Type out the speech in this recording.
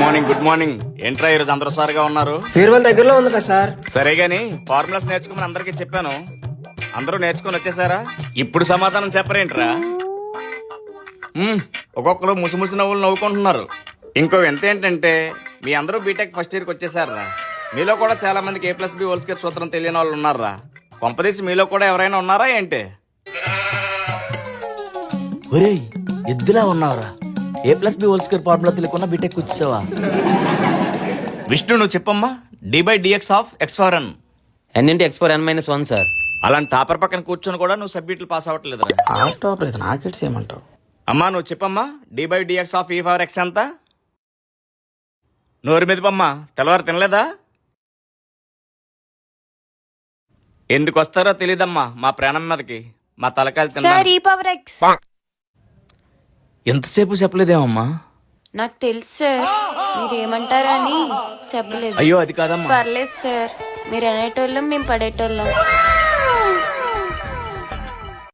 Morning ఏంట్రా ఈరోజు అందరూ సార్గా ఉన్నారు? ఫేర్వెల్ దగ్గరలో ఉంది కదా సార్. సరే గాని ఫార్ములాస్ నేర్చుకోమని అందరికీ చెప్పాను, అందరూ నేర్చుకుని వచ్చేసారా? ఇప్పుడు సమాధానం చెప్పరేంట్రా? ఒక్కొక్కరు ముసిముసి నవ్వులు నవ్వుకుంటున్నారు. ఇంకో ఎంత ఏంటంటే మీ అందరూ బీటెక్ ఫస్ట్ ఇయర్కి వచ్చేసారా. మీలో కూడా చాలా మందికి A+B² సూత్రం తెలియని వాళ్ళు ఉన్నారా? కొంపదీసి మీలో కూడా ఎవరైనా ఉన్నారా ఏంటి? ఒరేయ్ ఎద్దులా ఉన్నావురా, A+B² ఫార్ములా తెలియకుండా బీటెక్ వచ్చేసావా? విష్ణు నువ్వు చెప్పమ్మా. D/dx of x/n. n × x ⁻n - 1 sir. అలాంటి టాపర్ పక్కన కూర్చొని కూడా నువ్వు సబ్జెక్టులు పాస్ అవ్వట్లేదురా. టాప్ లేదు నాకెట్స్ ఏమంటావు? అమ్మా నువ్వు చెప్పమ్మా. D/dx ఆఫ్ e⁻x ఎంత? నోరు మెదిపమ్మా, తెల్లవారు తినలేదా? ఎందుకు వస్తారో తెలీదమ్మా మా ప్రాణం మీదకి. మా తలకాయలు సార్ తిన్నా. e⁻x. ఎంతసేపు చెప్పలేదేమమ్మా? నాకు తెలుసు సార్, మీరు ఏమంటారని చెప్పలేదు. అయ్యో అది కాదమ్మా. పర్లేదు సార్, మీరు అనేటోళ్ళం మేము పడేటోళ్ళం.